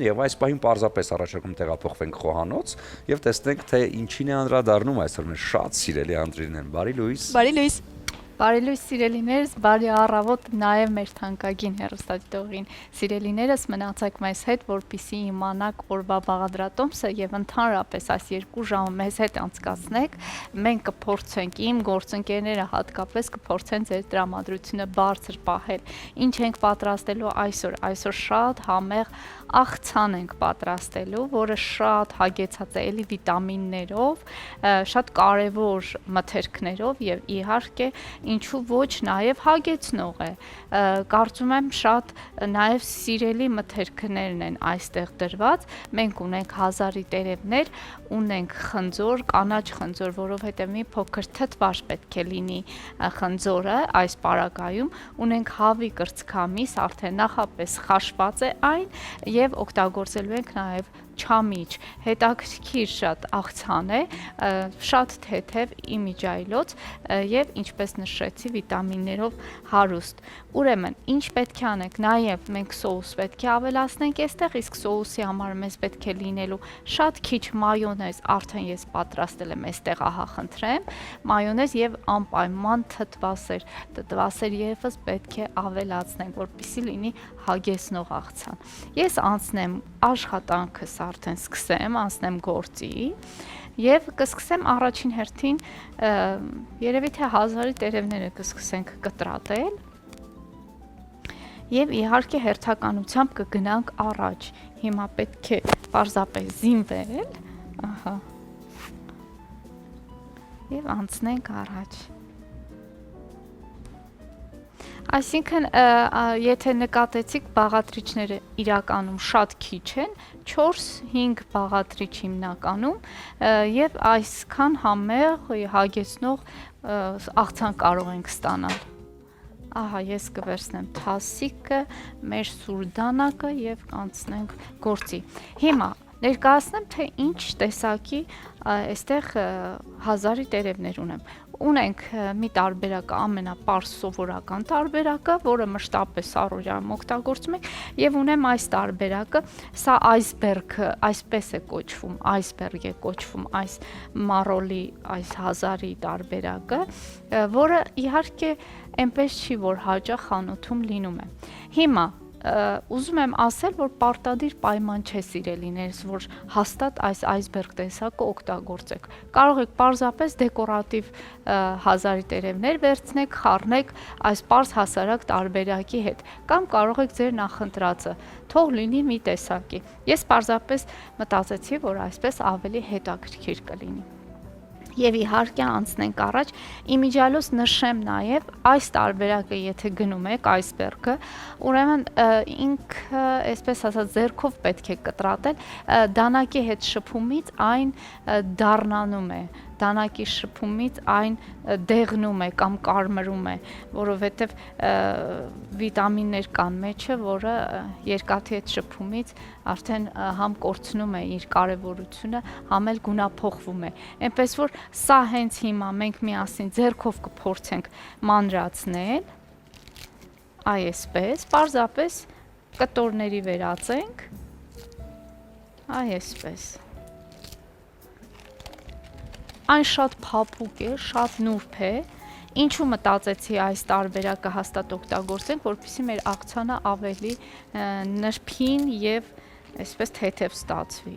եւ այս պահին պարզապես առաջարկում տեղափոխվենք խոհանոց եւ տեսնենք թե ինչին է անդրադառնում այսօր մեր շատ սիրելի Անդրինեն։ Բարի լույս։ Բարի լույս։ Բարի լույս սիրելիներս, բարի առավոտ նաև մեր թանկագին հեռուստադիտողին սիրելիներս, մնացեք մեզ հետ, որպեսզի իմանաք օրվա բաղադրատոմսը եւ ընդհանրապես այս 2 ժամը մեզ հետ անցկացնեք։ Մենք կփորձենք, իմ գործընկերները հատկապես կփորձեն ձեր տրամադրությունը բարձր պահել։ Ինչ ենք պատրաստելու այսօր շատ համեղ աղցան ենք պատրաստելու, որը շատ հագեցած է էլի վիտամիններով, շատ կարևոր մթերքներով եւ իհարկե ինչու ոչ նաև հագեցնող է։ Կարծում եմ շատ նաև սիրելի մթերքներն են այստեղ դրված։ Մենք ունենք հազարի տերևներ, ունենք խնձոր, կանաչ խնձոր, որովհետև մի փոքր թթվաշ պետք է լինի խնձորը այս պարագայում, ունենք հավի կրծքամիս, արդեն նախապես խաշված է այն եւ օգտագործելու ենք նաև չամիչ, հետաքրքիր շատ աղցան է, շատ թեթև իմիջայլոց եւ ինչպես նշեցի վիտամիններով հարուստ։ Ուրեմն, ինչ պետք է անենք, նաեւ մենք սոուս պետք է ավելացնենք այստեղ, իսկ սոուսի համար մեզ պետք է լինելու շատ քիչ մայոնեզ, արդեն ես պատրաստել եմ այստեղ, ահա խնդրեմ, մայոնեզ եւ անպայման թթվասեր, թթվասեր եւս պետք է ավելացնենք, որպեսզի լինի հագեցնող աղցան։ Ես անցնեմ աշխատանքս արդեն սկսեմ, անցնեմ գործի եւ կսկսեմ առաջին հերթին երևի թե հազարի տերևները կսկսենք կտրատել եւ իհարկե հերթականությամբ կգնանք առաջ։ Հիմա պետք է պարզապես զինվել, ահա, եւ անցնենք առաջ։ Այսինքն, եթե նկատեցիք, բաղադրիչները իրականում շատ քիչ են, 4-5 բաղադրիչ հիմնականում եւ այսքան համեղ հագեցնող աղցան կարող ենք ստանալ։ Ահա ես կվերցնեմ թասիկը, մեր սուրդանակը եւ կանցնենք գործի։ Հիմա ներկայացնեմ, թե ինչ տեսակի այստեղ հազարի տերևներ ունեմ։ Ունենք մի տարբերակը, ամենապարզ սովորական տարբերակը, որը մշտապես առօրյայում օգտագործում ենք, եւ ունեմ այս տարբերակը, սա այսբերգը, այսպես է կոչվում, այսբերգ է կոչվում այս մարոլի, այս հազարի տարբերակը, որը իհարկե այնպես չի, որ հաճախ խանութում լինում է։ Հիմա ուզում եմ ասել, որ պարտադիր պայման չէ սիրելիներս, որ հաստատ այս այսբերգ տեսակը օգտագործեք։ Կարող եք պարզապես դեկորատիվ հազարի տերևներ վերցնեք, խառնեք այս պարզ հասարակ տարբերակի հետ, կամ կարող եք ձեր նախընտրածը, թող լինի մի տեսակի։ Ես պարզապես մտածեցի, որ այսպես ավելի հետաքրքիր կլինի։ Եվ իհարկե անցնենք առաջ, իմիջիալոց նշեմ նաև այս տարբերակը, եթե գնում եք այսբերգը, ուրեմն ինքը, այսպես ասած, ձեռքով պետք է կտրատել, դանակի հետ շփումից այն դառնանում է, դանակի շփումից այն դեղնում է կամ կարմրում է, որովհետև վիտամիններ կան մեջը, որը երկաթի հետ շփումից արդեն համ կորցնում է իր կարևորությունը, համ էլ գունափոխվում է։ Այնպես որ սա հենց հիմա մենք միասին ձեռքով կփորձենք մանրացնել, այսպես, պարզապես կտորների վերածենք, այսպես։ Այն շատ փափուկ է, շատ նուրբ է, ինչու մտածեցի այս տարբերակը հաստատ օգտագործենք, որպեսզի մեր աղցանը ավելի նրբին եւ այսպես թեթև ստացվի։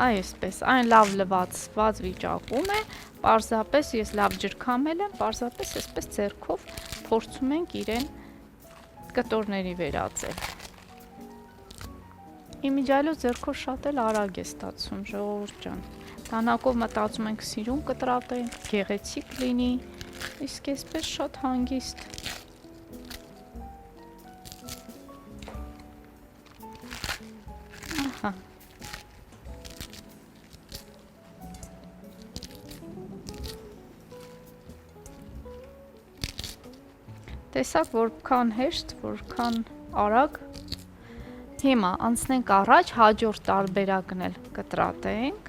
Այսպես, այն լավ լվացված վիճակում է, պարզապես ես լավ ջրքամել եմ, պարզապես այսպես ձեռքով փորձում ենք իրեն կտորների վերածել։ Իմիջիալոց ձեռքով շատ էլ արագ է ստացվում, ժողովուրդ ջան։ Դանակով մտածում ենք սիրուն կտրատենք, գեղեցիկ լինի, իսկ այսպես շատ հանգիստ։ Ահա։ Տեսակ, որքան հեշտ, որքան արագ։ Հիմա անցնենք առաջ, հաջորդ տարբերակն էլ կտրատենք։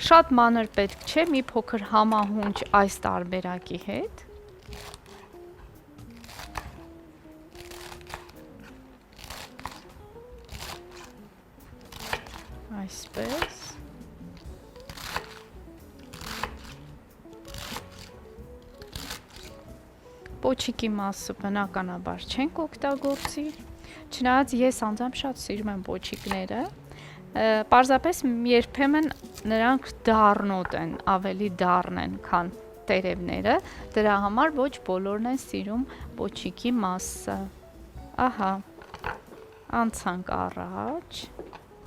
Շատ մանր պետք չէ, մի փոքր համահունչ այս տարբերակի հետ։ Այսպես։ Պոչիկի մասը բնականաբար չենք օգտագործի, չնայած ես անձամբ շատ սիրում եմ պոչիկները, պարզապես երբեմն նրանք դառնոտ են, ավելի դառն են, քան տերևները, դրա համար ոչ բոլորն են սիրում պոչիկի մասը, ահա, անցանք առաջ,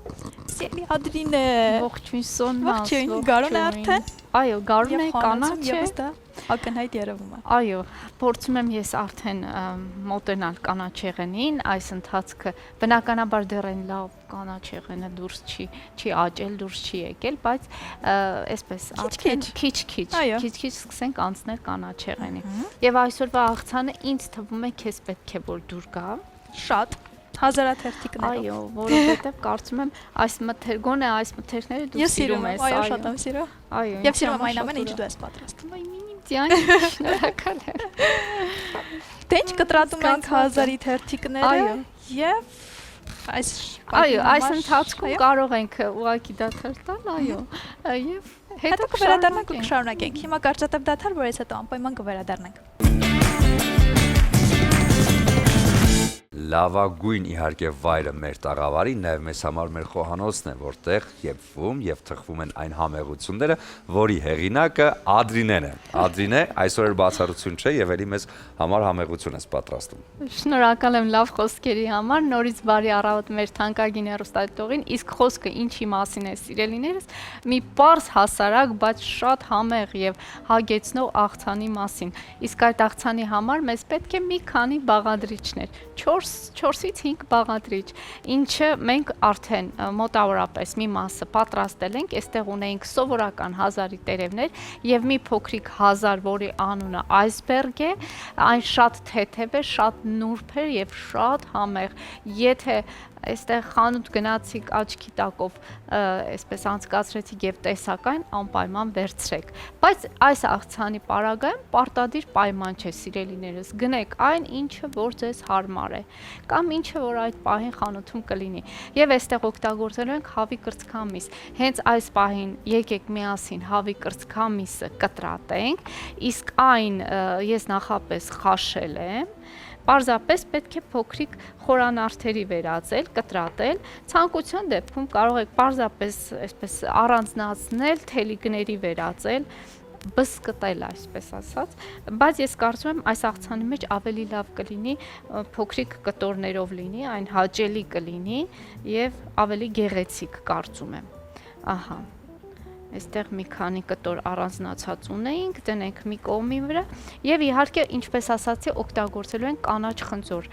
Սիրելի Ադրինե, ողջույն Սոննա, ողջույն, գարուն է արդեն, այո, գարուն է, կանաչ է, եւս դա ակնհայտ երևում է։ Այո, փորձում եմ ես արդեն մոտենալ կանաչեղենին, այս ընթացքը բնականաբար դեռ են լավ կանաչեղենը դուրս չի աճել, դուրս չի եկել, բայց այսպես արդեն քիչ-քիչ սկսենք անցնել կանաչեղենի։ Եւ այսօրվա աղցանը ինձ թվում է քեզ պետք է որ դուր գա։ Շատ հազարաթերթիկներով։ Այո, որովհետեւ կարծում եմ այս մթերգոնը, այս մթերքները դու սիրում ես, այո, շատ եմ սիրում։ Այո, Եվ սիրում եմ այն ամենը, ինչ դու ես պատրաստում։ Դիան, շնորհակալ եմ։ Դե ինչ կտրատում ենք հազարի թերթիկները եւ այս ընթացքում կարող ենք ուղղակի դադար տալ, այո, եւ հետո կվերադառնանք ու կշարունակենք։ Հիմա կարճատև դադար, որից հետո անպայման կվերադառնանք։ Լավագույն իհարկե վայրը մեր տաղավարի, նաև մեզ համար մեր խոհանոցն է, որտեղ եփվում եւ թխվում են այն համեղությունները, որի հեղինակը Ադրինեն է։ Ադրինե, այսօր բացառություն չէ եւ ելի մեզ համար համեղություն ես պատրաստում։ Շնորհակալ եմ լավ խոսքերի համար, նորից բարի առավոտ մեր թանկագին հեռուստադիտողին, իսկ խոսքը ինչի մասին է, սիրելիներս, մի պարզ հասարակ, բայց շատ համեղ եւ հագեցնող աղցանի մասին։ Իսկ այդ աղցանի համար մեզ պետք է մի քանի բաղադրիչներ, 4-ից 5 բաղադրիչ, ինչը մենք արդեն մոտավորապես մի մասը պատրաստել ենք, այստեղ ունեինք սովորական հազարի տերևներ եւ մի փոքրիկ հազար, որի անունը այսբերգ է, այն շատ թեթև է, շատ նուրբ է եւ շատ համեղ։ Եթե այստեղ խանութ գնացիք աչքի տակով, այսպես անցկացրեցիք եւ տեսակային անպայման վերցրեք։ Բայց այս աղցանի պարագայում պարտադիր պայման չէ, սիրելիներս, գնեք այն, ինչը որ ձեզ հարմար է, կամ ինչը որ այդ պահին խանութում կլինի։ Եվ այստեղ օգտագործելու ենք հավի կրծքամիս։ Հենց այս պահին եկեք միասին հավի կրծքամիսը կտրատենք, իսկ այն ես նախապես խաշել եմ։ Պարզապես պետք է փոքրիկ խորանարդերի վերածել, կտրատել, ցանկության դեպքում կարող եք պարզապես այսպես առանձնացնել, թելիկների վերածել, բսկտել այսպես ասած, բայց ես կարծում եմ այս աղցանի մեջ ավելի լավ կլինի փոքրիկ կտորներով լինի, այն հաճելի կլինի եւ ավելի գեղեցիկ կարծում եմ։ Ահա Այստեղ մի քանի կտոր առանձնացած ունեինք, դնենք մի կողմի վրա եւ իհարկե ինչպես ասացի օգտագործելու ենք կանաչ խնձոր։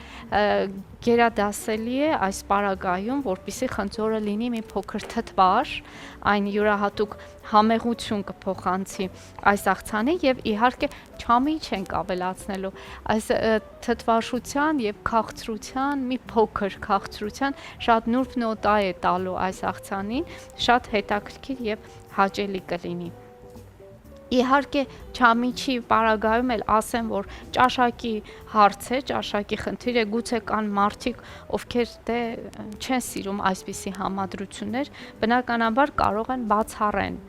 Գերադասելի է այս պարագայում, որպեսզի խնձորը լինի մի փոքր թթվար, այն յուրահատուկ համեղություն կփոխանցի այս աղցանի եւ իհարկե չամի չենք ավելացնելու այս թթվաշության եւ քաղցրության մի փոքր քաղցրության շատ նուրբ նոտա է տալու այս աղցանին, շատ հետաքրքիր եւ հաճելի կլինի։ Իհարկե չամիչի պարագայում էլ ասեմ, որ ճաշակի հարց է, ճաշակի խնդիր է, գուցե կան մարդիկ, ովքեր չեն սիրում այսպիսի համադրություններ, բնականաբար կարող են բացառեն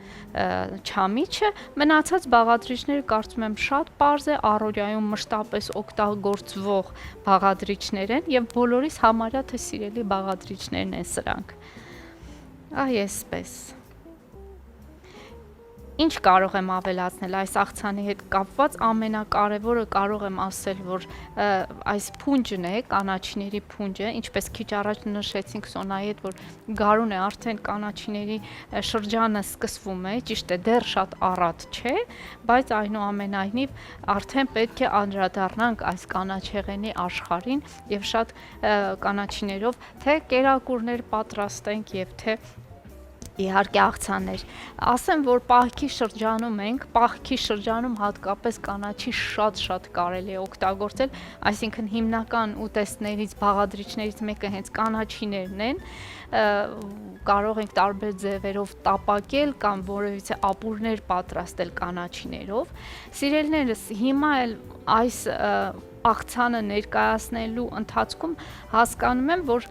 չամիչը, մնացած բաղադրիչները կարծում եմ շատ պարզ է, առօրյայում մշտապես օգտագործվող բաղադրիչներ են եւ բոլորիս համարյա թե սիրելի բաղադրիչներն են սրանք։ Այսպես Ինչ կարող եմ ավելացնել այս աղցանի հետ կապված, ամենակարևորը կարող եմ ասել, որ այս փունջն է, կանաչիների փունջը, ինչպես քիչ առաջ նշեցինք Սոնայի հետ, որ գարուն է, արդեն կանաչիների շրջանը սկսվում է, ճիշտ է, դեռ շատ առատ չէ, բայց այնուամենայնիվ արդեն պետք է անդրադառնանք այս կանաչեղենի աշխարհին եւ շատ կանաչիներով թե կերակուրներ պատրաստենք եւ թե Իհարկե աղցաններ։ Ասեմ, որ պահքի շրջանում հատկապես կանաչի շատ կարելի է օգտագործել, այսինքն հիմնական ուտեստներից, բաղադրիչներից մեկը հենց կանաչիներն են, կարող ենք տարբեր ձևերով տապակել կամ որևիցե ապուրներ պատրաստել կանաչիներով։ Սիրելիներս, հիմա էլ այս աղցանը ներկայացնելու ընթացքում հասկանում եմ, որ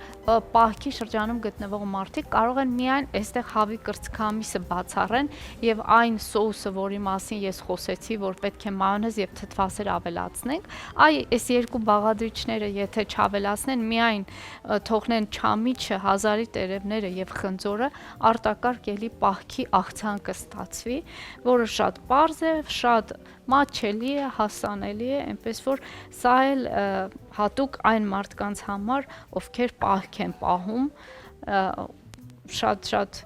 պահքի շրջանում գտնվող մարդիկ կարող են միայն այստեղ հավի կրծքամիսը բացառեն եւ այն սոուսը, որի մասին ես խոսեցի, որ պետք է մայոնեզ եւ թթվասեր ավելացնենք, այս երկու բաղադրիչները եթե չավելացնեն, միայն թողնեն չամիչը, հազարի տերևները եւ խնձորը, արտակարգ ելի պահքի աղցան կստացվի, որը շատ պարզ է, շատ մատչելի է, հասանելի է, այնպես որ սա էլ հատուկ այն մարդկանց համար, ովքեր պահք են պահում, շատ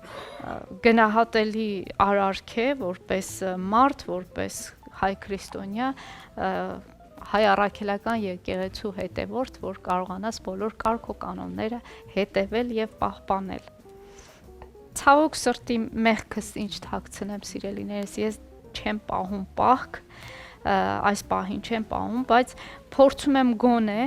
գնահատելի արարք է, որպես մարդ, որպես հայ քրիստոնյա, հայ առաքելական եկեղեցու հետևորդ, որ կարողանաս բոլոր կարգ ու կանոնները հետևել եւ պահպանել։ Ցավոք սրտի մեղքս ինչ թաքցնեմ, սիրելիներս, ես չեմ պահում պահք, այս պահին չեմ պահում, բայց փորձում եմ գոնե,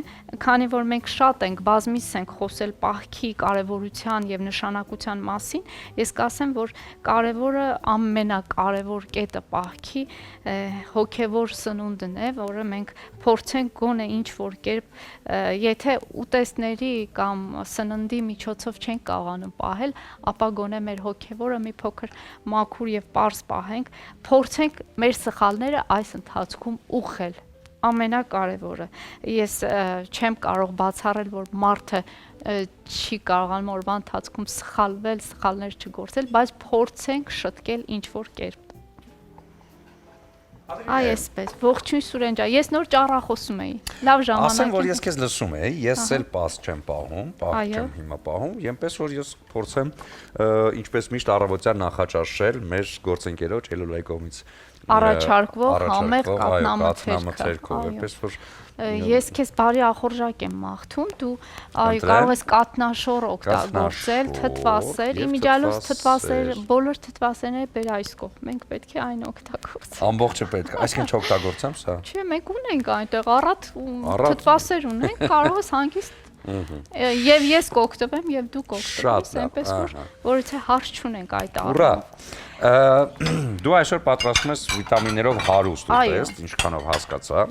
քանի որ մենք շատ ենք, բազմից ենք խոսել պահքի կարևորության եւ նշանակության մասին, ես կասեմ, որ կարևորը ամենակարևոր կետը պահքի հոգեվոր սնունդն է, որը մենք փորձենք գոնե ինչ որ կերպ, եթե ուտեստների կամ սննդի միջոցով չենք կարողանում պահել, ապա գոնե մեր հոգեվորը մի փոքր մաքուր եւ պարզ պահենք, փորձենք մեր սխալները այս ընթացքում ուղղել։ Ամենակարևորը, ես չեմ կարող բացառել, որ մարդը չի կարողանում օրվա ընթացքում սխալվել, սխալներ չգործել, բայց փորձենք շտկել ինչ-որ կերպ։ Այ այսպես, ողջույն Սուրեն ջան, ես նոր ճառախոսում էի, լավ ժամանակ։ Ասեմ, որ ես քեզ լսում էի, ես էլ պահ չեմ պահում, պահ չեմ հիմա պահում, այնպես որ ես փորձեմ ինչպես միշտ առավոտյան նախաճաշել մեր գործընկերոջ Էլոլայի կողմից առաջարկվող համեղ կատնամթերքով, այնպես որ ես քեզ բարի ախորժակ եմ մաղթում, դու կարող ես կատնաշոր օգտագործել, թթվասեր, իմիջիալոց թթվասեր, բոլոր թթվասերները բեր այս կողմ, մենք պետք է այն օգտագործենք։ Ամբողջը պետք է, այսինքն չօգտագործեմ սա։ Չէ, մենք ունենք այնտեղ առատ թթվասեր ունենք, կարող ես հանգիստ եւ ես կօգտվեմ եւ դու կօգտվես, այնպես որ եթե հարց չունենք այդ առումով։ Դու այսօր պատրաստում ես վիտամիններով հարուստ ուտեստ, ինչքանով հասկացա,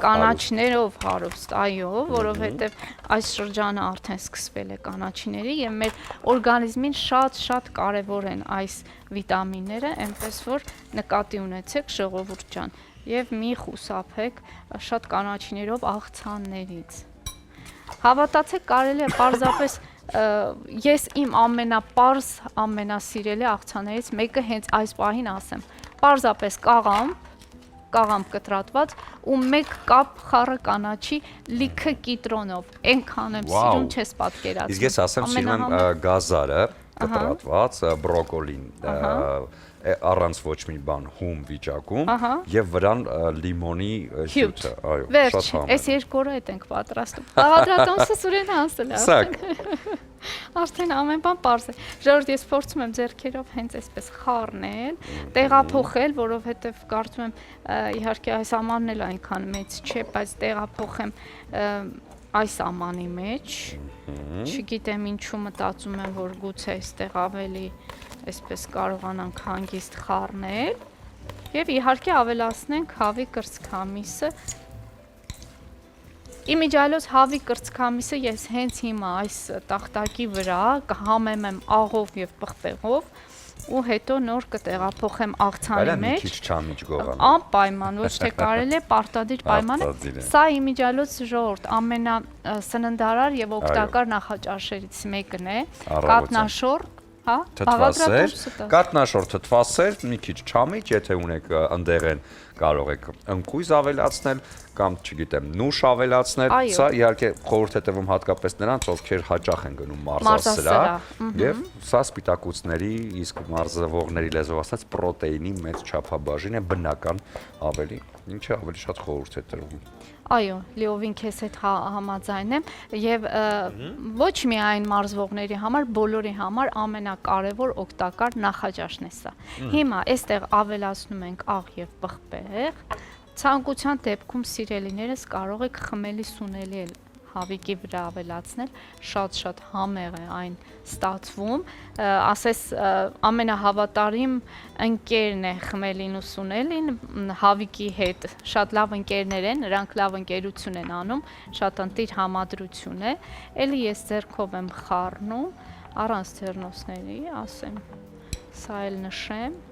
կանաչներով հարուստ, այո, որովհետեւ այս շրջանը արդեն սկսվել է կանաչիների եւ մեր օրգանիզմին շատ կարեւոր են այս վիտամինները, այնպես որ նկատի ունեցեք ժողովուրդ ջան եւ մի խուսափեք շատ կանաչիներով աղցաններից։ Հավատացեք, կարելի է պարզապես ես իմ ամենապարզ, ամենասիրելի աղցաններից մեկը հենց այս պահին ասեմ, պարզապես կաղամբ կտրատված ու մեկ կապ խառը կանաչի լիքը կիտրոնով, այնքան եմ սիրում չես պատկերացնում։ Իսկ ես ասեմ սիրում եմ գազարը կտրատված, բրոկոլին առանց ոչ մի բան հում վիճակում եւ վրան լիմոնի հյութը, այո, շատ համեղ։ Այս երկու օրը հետ ենք պատրաստում։ Բաղադրատոմսը Սուրենը ասել է։ Արդեն ամեն բան պարզ է։ Ժողովուրդ, ես փորձում եմ ձեռքերով հենց այսպես խառնել, տեղափոխել, որովհետեւ կարծում եմ իհարկե այս ամանն էլ այնքան մեծ չէ, բայց տեղափոխեմ այս ամանի մեջ։ Չգիտեմ ինչու մտածում եմ, որ գուցե այստեղ ավելի այսպես կարողանանք հանգիստ խառնել եւ իհարկե ավելացնենք հավի կրծքամիսը։ Իմիջիալոց հավի կրծքամիսը ես հենց հիմա այս տախտակի վրա կհամեմ աղով եւ պղպեղով ու հետո նոր կտեղափոխեմ աղցանի մեջ։ Մի քիչ չամիջ գողան։ Անպայման, ոչ թե կարելի է պարտադիր պայման է։ Սա իմիջիալոց ժողովուրդ ամենասննդարար եւ օգտակար նախաճաշերից մեկն է։ Կատնաշոր Կատնաշոր թթվասեր, մի քիչ չամիջ, եթե ունեք ընդեղեն կարող եք ընկույզ ավելացնել կամ չգիտեմ նուշ ավելացնել, սա իհարկե խորհուրդ է տվում հատկապես նրանց, ովքեր հաճախ են գնում մարզասրահ եւ սա սպիտակուցների, իսկ մարզվողների լեզվով ասած պրոտեինի մեծ չափաբաժին է բնական ավելի, ինչը ավելի շատ խորհուրդ է տրվում։ Այո, լիովին քեզ հետ համաձայն եմ եւ ոչ միայն մարզվողների համար, բոլորի համար ամենակարևոր օգտակար նախաճաշն է սա։ Հիմա այստեղ ավելացնում ենք աղ եւ պղպեղ։ Ցանկության դեպքում սիրելիներս կարող եք խմելի սունելի էլ հավիկի վրա ավելացնել, շատ համեղ է այն ստացվում, ասես ամենահավատարիմ ընկերն է խմելին ու սունելին հավիկի հետ, շատ լավ ընկերներ են, նրանք լավ ընկերություն են անում, շատ ընտիր համադրություն է, էլի ես ձեռքով եմ խառնում, առանց ձեռնոցների, ասեմ, սա էլ նշեմ,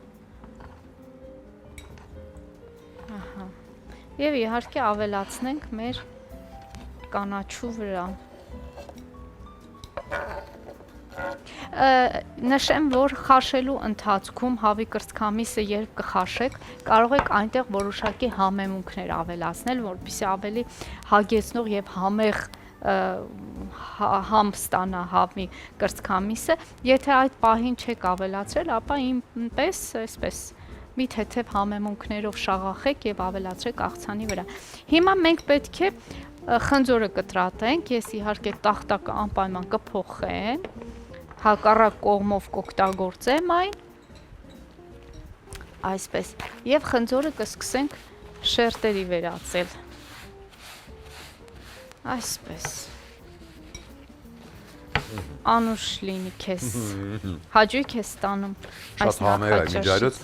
եւ իհարկե ավելացնենք մեր կանաչու վրա։ Նշեմ, որ խաշելու ընթացքում հավի կրծքամիսը երբ կխաշեք, կարող եք այնտեղ որոշակի համեմունքներ ավելացնել, որպեսզի ավելի հագեցնող եւ համեղ համ ստանա հավի կրծքամիսը։ Եթե այդ պահին չեք ավելացրել, ապա ինպես այսպես մի թեթև համեմունքներով շաղախեք եւ ավելացրեք աղցանի վրա։ Հիմա մենք պետք է խնձորը կտրատենք, ես իհարկե տախտակը անպայման կփոխեմ, հակառակ կողմով կօգտագործեմ այն, այսպես, եւ խնձորը կսկսենք շերտերի վերածել, այսպես, անուշ լինի քեզ, հաճույք է ստանում այս նախաճաշից։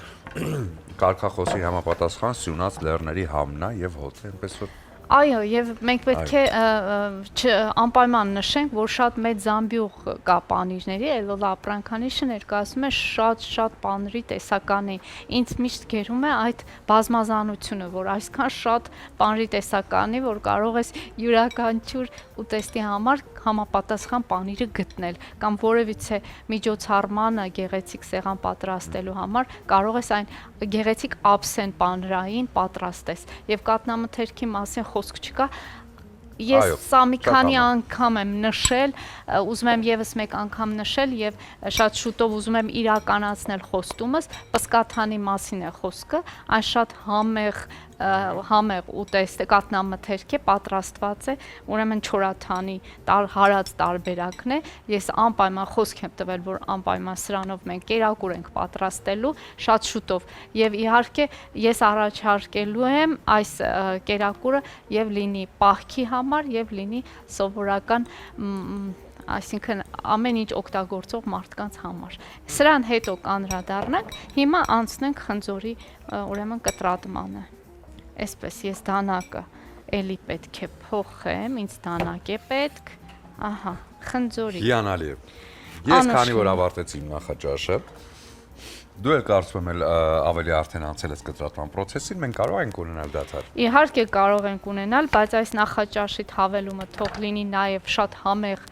Կարգախոսի համապատասխան սյունած լեռների համն է եւ հոտ, այնպես որ Այո, եւ մենք պետք է անպայման նշենք, որ շատ մեծ զամբյուղ կա պանիրների, ելոլ ապրանքանիշը ներկայացնում է շատ պանիրի տեսականի։ Ինձ միշտ գերում է այդ բազմազանությունը, որ այսքան շատ պանիրի տեսականի, որ կարող ես յուրաքանչյուր ուտեստի համար համապատասխան պանիրը գտնել, կամ որևիցե միջոցառմանը գեղեցիկ սեղան պատրաստելու համար կարող ես այն գեղեցիկ ափսեն պանրային պատրաստես։ Եվ կատնամթերքի մասին խոսք չկա, ես սա մի քանի անգամ եմ նշել, ուզում եմ եւս մեկ անգամ նշել եւ շատ շուտով ուզում եմ իրականացնել խոստումս, պսկաթանի մասին է խոսքը, այն շատ համեղ ուտեստ կատնամթերք է, պատրաստված է, ուրեմն չորաթանի հարած տարբերակն է, ես անպայման խոսք եմ տվել, որ անպայման սրանով մենք կերակուր ենք պատրաստելու շատ շուտով եւ իհարկե ես առաջարկելու եմ այս կերակուրը եւ լինի պահքի համար եւ լինի սովորական այսինքն ամեն ինչ օգտագործող մարդկանց համար։ Սրան հետո կանրադառնանք, հիմա անցնենք խնձորի ուրեմն կտրատմանը։ Այսպես ես դանակը էլի պետք է փոխեմ, ինձ դանակ է պետք, ահա, խնձորի։ Հիանալի է։ Ես քանի որ ավարտեցի իմ նախաճաշը, դու էլ կարծում եմ ավելի արդեն անցել ես կտրատման process-ին, մենք կարող ենք ունենալ դադար։ Իհարկե կարող ենք ունենալ, բայց այս նախաճաշի հավելումը թող լինի նաև շատ համեղ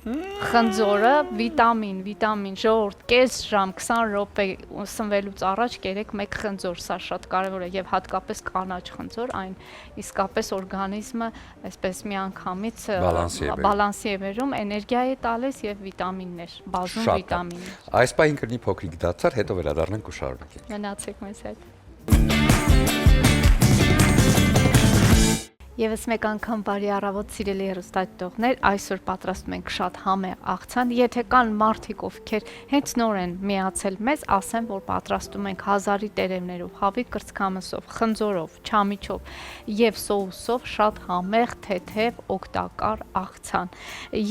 խնձորը, վիտամին, ժողովուրդ, կես ժամ, 20 րոպե սնվելուց առաջ կերեք մեկ խնձոր, սա շատ կարևոր է եւ հատկապես կանաչ խնձոր, այն իսկապես օրգանիզմը այսպես միանգամից բալանսի է բերում, էներգիա է տալիս եւ վիտամիններ, բազում վիտամիններ։ Այս պահին կրնի փոքրիկ դադար, հետո վերադառնանք ու շարունակենք։ Մնացեք մեզ հետ։ Եվս մեկ անգամ բարի առավոտ սիրելի հեռուստադիտողներ, այսօր պատրաստում ենք շատ համեղ աղցան, եթե կան մարդիկ, ովքեր հենց նոր են միացել մեզ, ասեմ, որ պատրաստում ենք հազարի տերևներով, հավի կրծքամսով, խնձորով, չամիչով եւ սոուսով շատ համեղ, թեթև, օգտակար աղցան։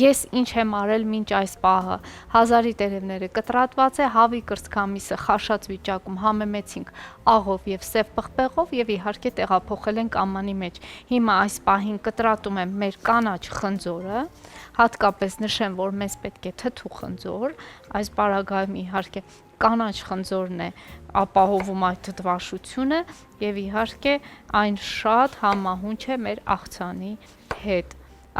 Ես ինչ եմ արել մինչ այս պահը, հազարի տերևները կտրատված է, հավի կրծքամիսը խաշած վիճակում համեմեցինք աղով եւ սև պղպեղով եւ իհարկե տեղափոխել ենք ամանի մեջ։ Հիմա այս պահին կտրատում եմ մեր կանաչ խնձորը, հատկապես նշեմ, որ մեզ պետք է թթու խնձոր, այս պարագայում իհարկե կանաչ խնձորն է ապահովում այդ թթվաշությունը եւ իհարկե այն շատ համահունչ է մեր աղցանի հետ։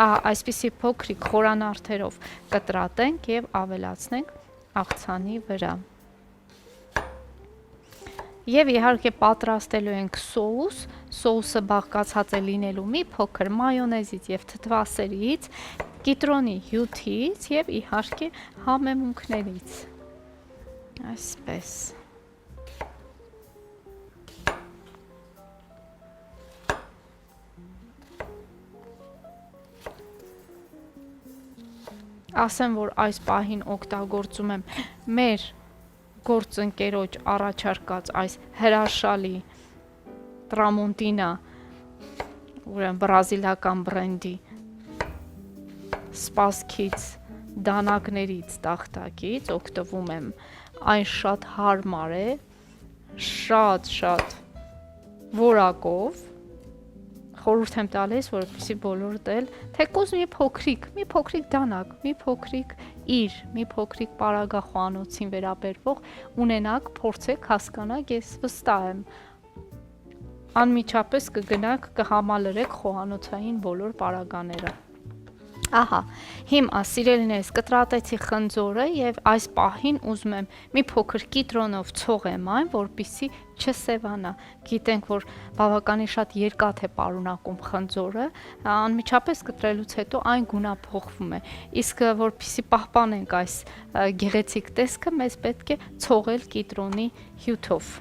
Այսպիսի փոքրիկ խորանարդերով կտրատենք եւ ավելացնենք աղցանի վրա։ Եվ իհարկե պատրաստելու ենք սոուս, սոուսը բաղկացած է լինելու մի փոքր մայոնեզից եւ թթվասերից, կիտրոնի հյութից եւ իհարկե համեմունքներից։ Այսպես։ ասեմ, որ այս պահին օգտագործում եմ մեր գործընկերոջ առաջարկած այս հրաշալի Տրամոնտինա, ուրեմն բրազիլական բրենդի սպասքից, դանակներից, տախտակից օգտվում եմ, այն շատ հարմար է, շատ որակով, խորհուրդ եմ տալիս, որպեսզի բոլորդ էլ, թեկուզ մի փոքրիկ դանակ, մի փոքրիկ պարագախոհանոցին վերաբերվող ունենաք, փորձեք, հասկանաք, ես վստահ եմ, անմիջապես կգնաք, կհամալրեք խոհանոցային բոլոր պարագաները։ Ահա, հիմա սիրելիներս կտրատեցի խնձորը եւ այս պահին ուզում եմ մի փոքր կիտրոնով ցողեմ այն, որպեսզի չսևանա։ Գիտենք, որ բավականին շատ երկաթ է պարունակում խնձորը, անմիջապես կտրելուց հետո այն գունափոխվում է։ Իսկ որպեսզի պահպանենք այս գեղեցիկ տեսքը, մեզ պետք է ցողել կիտրոնի հյութով։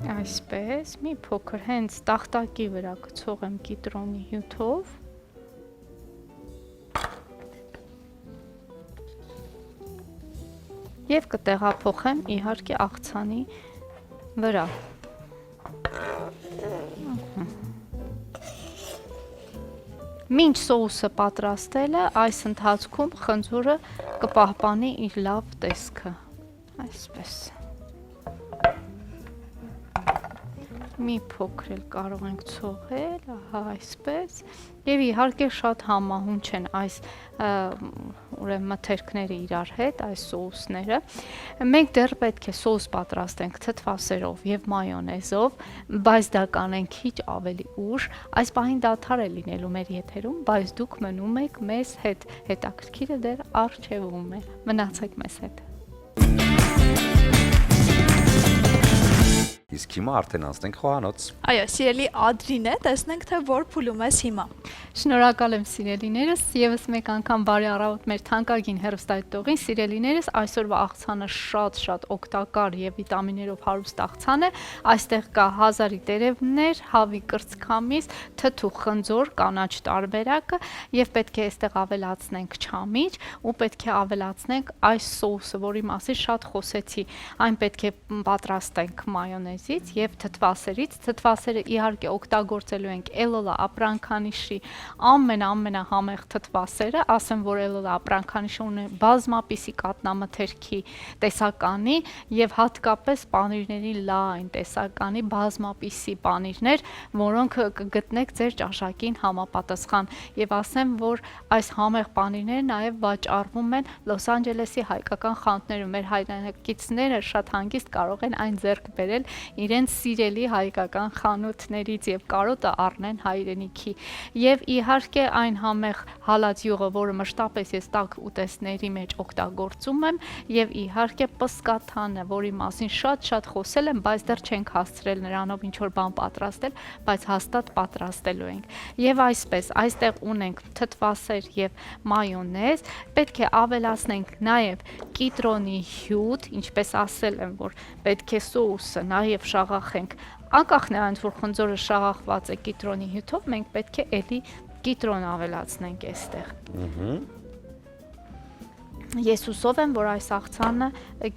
Այսպես, մի փոքր հենց տախտակի վրա կցողեմ կիտրոնի հյութով և կտեղափոխեմ իհարկե աղցանի վրա։ Մինչ սոուսը պատրաստել է, այս ընթացքում խնձորը կպահպանի իր լավ տեսքը։ Այսպես։ Մի փոքր էլ կարող ենք ցողել, ահա այսպես, եւ իհարկե շատ համահունչ են այս ուրեմն մթերքները իրար հետ, այս սոուսները։ Մենք դեռ պետք է սոուս պատրաստենք թթվասերով եւ մայոնեզով, բայց դա կանենք քիչ ավելի ուշ։ Այս պահին դադար է լինելու մեր եթերում, բայց դուք մնում եք մեզ հետ։ Հետաքրքիրը դեռ առջևում է։ Մնացեք մեզ հետ։ Իսկ հիմա արդեն անցնենք խոհանոց։ Այո, սիրելի Ադրինե, տեսնենք թե որ փուլում ես հիմա։ Շնորհակալ եմ սիրելիներս, եւս մեկ անգամ բարի առավոտ մեր թանկագին հեռուստադիտողին, սիրելիներս, այսօրվա աղցանը շատ օգտակար եւ վիտամիններով հարուստ աղցան է։ Այստեղ կա հազարի տերևներ, հավի կրծքամիս, թթու խնձոր, կանաչ տարբերակը եւ պետք է այստեղ ավելացնենք չամիչ ու պետք է ավելացնենք այս սոուսը, որի մասին շատ խոսեցի։ Այն պետք է պատրաստենք մայոնեզից եւ թթվասերից։ Թթվասերը իհարկե օգտագործելու ենք Էլոլա ապրանքանիշի ամենահամեղ թթվասերը, ասեմ, որ Էլոլա ապրանքանիշը ունի բազմապիսի կատնամթերքի տեսականի եւ հատկապես պանիրների լայն տեսականի բազմապիսի պանիրներ, որոնք կգտնեք ձեր ճաշակին համապատասխան եւ ասեմ, որ այս համեղ պանիրները նաեւ վաճառվում են Լոս Անջելեսի հայկական խանութներում։ Մեր հայրենակիցները շատ հանգիստ կարող են այն ձեռք բերել իրենց սիրելի հայկական խանութներից եւ կարոտը առնեն հայրենիքի։ Եվ իհարկե այն համեղ հալած յուղը, որը մշտապես ես տաք ուտեստների մեջ օգտագործում եմ, եւ իհարկե պսկաթանը, որի մասին շատ խոսել եմ, բայց դեռ չենք հասցրել նրանով ինչ որ բան պատրաստել, բայց հաստատ պատրաստելու ենք։ Եվ այսպես, այստեղ ունենք թթվասեր եւ մայոնեզ, պետք է ավելացնենք նաեւ կիտրոնի հյութ, ինչպես ասել եմ, որ պետք է սոուսը նաեւ շաղախենք։ Անկախ նրանից, որ խնձորը շաղախված է կիտրոնի հյութով, մենք պետք է էլի կիտրոն ավելացնենք այստեղ։ Ես հուսով եմ, որ այս աղցանը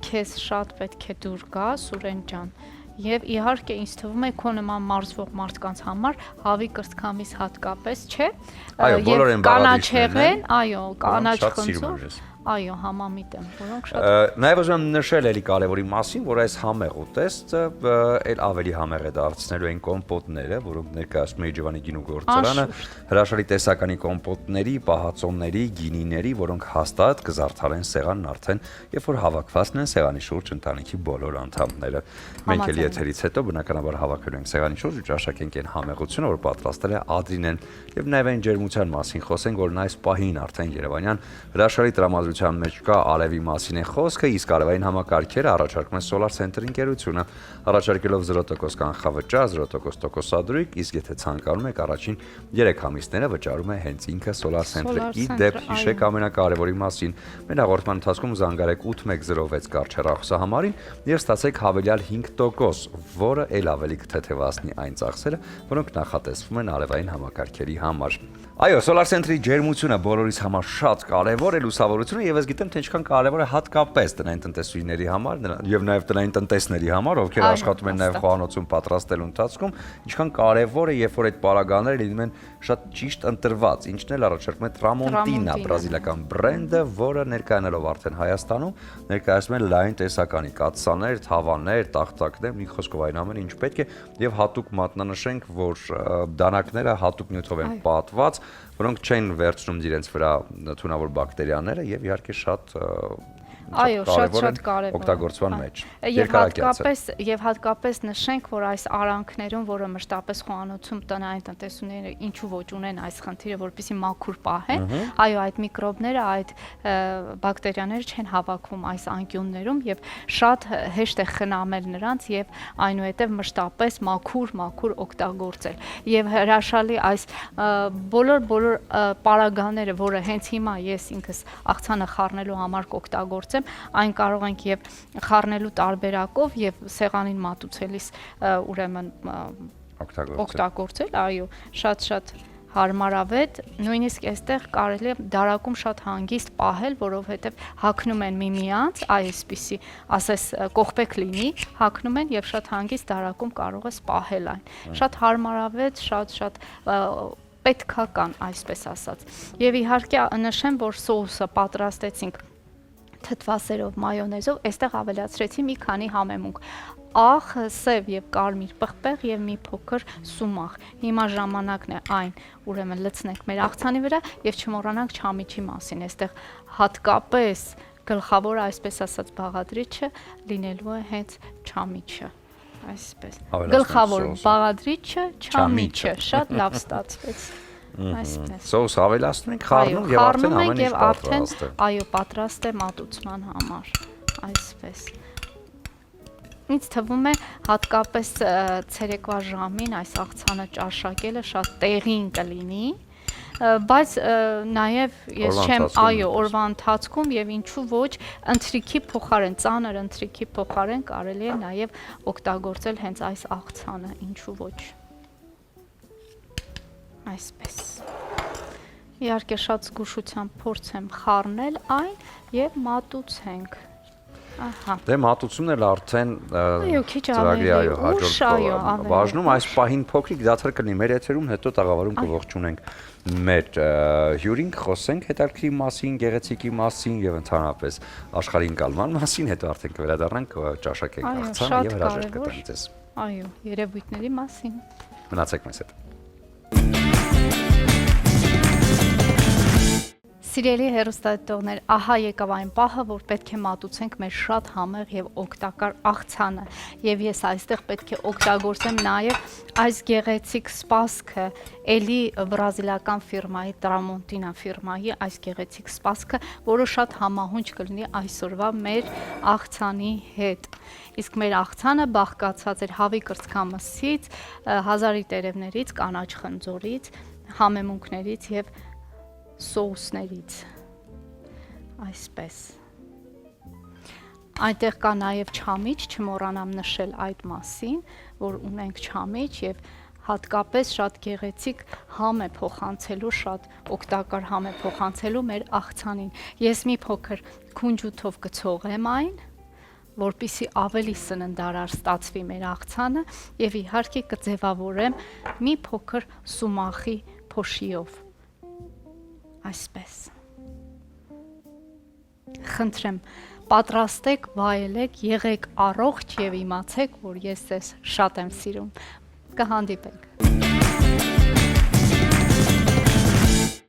քեզ շատ պետք է դուր գա, Սուրեն ջան։ Եվ իհարկե ինձ թվում է քո նման մարզվող մարդկանց համար հավի կրծքամիս հատկապես, չէ։ Այո, բոլոր են կանաչեղեն, այո, կանաչ խնձոր, այո, համամիտ եմ, որոնք շատ։ Նաև ուզում եմ նշել էլի կարևորի մասին, որ այս համեղ ուտեստը էլ ավելի համեղ է դարձնելու այն կոմպոտները, որոնք ներկայացնում է Իջևանի գինու գործարանը, հրաշալի տեսականի կոմպոտների, պահածոների, գինիների, որոնք հաստատ կզարդարեն սեղանն արդեն, երբ որ հավաքվածն են սեղանի շուրջ ընտանիքի բոլոր անդամները։ Մենք էլ եթերից հետո բնականաբար հավաքելու ենք սեղանի շուրջ ու ճաշակենք այն համեղությունը, որ պատրաստել է Ադրինեն, եւ նաև այն ջերմության մասին խոսենք, որն այս պահին արդեն երևանյան հրաշալի տրամադրությամբ գործունեության մեջ կա Ալևի մասին է խոսքը, իսկ արևային համակարգերը առաջարկում է Solar Center ընկերությունը, առաջարկելով 0% կանխավճար, 0% տոկոսադրույք, իսկ եթե ցանկանում եք առաջին 3 ամիսները վճարում է հենց ինքը Solar Center-ը։ Ի դեպ, հիշեք ամենակարևորի մասին, մեր հաղորդման ընթացքում զանգարեք 8106 կարճ հեռախոսահամարին եւ ստացեք հավելյալ 5%, որը ել ավելի կթեթևացնի այն ծախսերը, որոնք նախատեսվում են արևային համակարգերի համար։ Այո, Solar Center-ի ջերմությունը բոլորիս համար շատ կարևոր է, լուսավորությունը, եւ ես գիտեմ, թե ինչքան կարևոր է հատկապես տնային տնտեսուհիների համար եւ նաեւ տնային տնտեսների համար, ովքեր աշխատում են նաեւ խոհանոցում պատրաստելու ընթացքում, ինչքան կարևոր է, երբ որ այդ պարագաները լինում են շատ ճիշտ ընտրված, ինչն էլ առաջարկում է Tramontina բրազիլական բրենդը, որը ներկայանալով արդեն Հայաստանում ներկայացնում է լայն տեսականի կաթսաներ, թավաններ, տախտակներ, մի խոսքով այն ամենը ինչ պետք է, եւ հատուկ մատնանշենք, որ դանակները հատուկ նյութով են պատված, որոնք չեն վերցնում իրենց վրա թունավոր բակտերիաները եւ իհարկե շատ շատ կարևոր օգտագործման մեջ։ Եվ հատկապես նշենք, որ այս արանքներում, որը մշտապես խոհանոցում տնային տնտեսուները ինչու ոչ ունեն այս խնդիրը, որպեսզի մաքուր պահեն, այո, այդ միկրոբները, այդ բակտերիաները չեն հավաքվում այս անկյուններում եւ շատ հեշտ է խնամել նրանց եւ այնուհետեւ մշտապես մաքուր օգտագործել։ Եվ հրաշալի այս բոլոր պարագաները, որը հենց հիմա ես ինքս աղցանը խառնելու համար կօգտագործեմ, այն կարող ենք եւ խառնելու տարբերակով եւ սեղանին մատուցելիս ուրեմն օգտագործել, այո, շատ հարմարավետ, նույնիսկ այստեղ կարելի է դարակում շատ հանգիստ պահել, որովհետեւ հագնում են միմյանց, այսպիսի, ասես կողպեք լինի, հագնում են եւ շատ հանգիստ դարակում կարող ես պահել այն։ Շատ հարմարավետ, շատ պետքական, այսպես ասած։ Եվ իհարկե նշեմ, որ սոուսը պատրաստեցինք թթվասերով, մայոնեզով, այստեղ ավելացրեցի մի քանի համեմունք, աղ, սև եւ կարմիր պղպեղ եւ մի փոքր սումախ։ Հիմա ժամանակն է այն, ուրեմն լցնենք մեր աղցանի վրա եւ չմոռանանք չամիչի մասին։ Այստեղ հատկապես գլխավոր, այսպես ասած, բաղադրիչը լինելու է հենց չամիչը։ Այսպես։ Գլխավոր բաղադրիչը չամիչը, շատ լավ ստացվեց։ Այսպես։ Սոուս ավելացնում ենք, խառնում եւ արդեն ամեն ինչ պատրաստ է։ Այո, պատրաստ է մատուցման համար։ Այսպես։ Ինձ թվում է հատկապես ցերեկվա ժամին այս աղցանը ճաշակելը շատ տեղին կլինի, բայց նաև ես չեմ, այո, օրվա ընթացքում եւ ինչու ոչ ընթրիքի փոխարեն, ծանր ընթրիքի փոխարեն կարելի է նաև օգտագործել հենց այս աղցանը, ինչու ոչ։ Այսպես։ Իհարկե շատ զգուշությամբ փորձեմ խառնել այն եւ մատուցենք։ Ահա։ Դե մատուցումն էլ արդեն ծրագրի հաջորդ բաժնում այս պահին փոքրիկ դադար կլինի մեր եթերում, հետո տաղավարում կողջունենք մեր հյուրին, խոսենք հետաքրքիր մասին, գեղեցիկի մասին եւ ընդհանրապես աշխարհի ընկալման մասին, հետո արդեն կվերադառնանք ճաշակենք աղցանը եւ հրաժեշտ կտանք ձեզ։ Այո, երևույթների մասին։ Մնացեք մեզ հետ։ Սիրելի հեռուստադիտողներ, ահա եկավ այն պահը, որ պետք է մատուցենք մեր շատ համեղ եւ օգտակար աղցանը, եւ ես այստեղ պետք է օգտագործեմ նաեւ այս գեղեցիկ սպասքը, էլի բրազիլական ֆիրմայի Tramontina ֆիրմայի այս գեղեցիկ սպասքը, որը շատ համահունչ կլինի այսօրվա մեր աղցանի հետ։ Իսկ մեր աղցանը բաղկացած էր հավի կրծքամսից, հազարի տերևներից, կանաչ խնձորից, համեմունքներից եւ սոուսներից, այսպես։ Այնտեղ կա նաև չամիչ, չմոռանամ նշել այդ մասին, որ ունենք չամիչ եւ հատկապես շատ գեղեցիկ համ է փոխանցելու, շատ օգտակար համ է փոխանցելու մեր աղցանին։ Ես մի փոքր քունջութով կցողեմ այն, որպեսզի ավելի սննդարար ստացվի մեր աղցանը եւ իհարկե կձևավորեմ մի փոքր սումախի փոշիով։ Այսպես։ Խնդրեմ, պատրաստեք, վայելեք, եղեք առողջ եւ իմացեք, որ ես ձեզ շատ եմ սիրում։ Կհանդիպենք։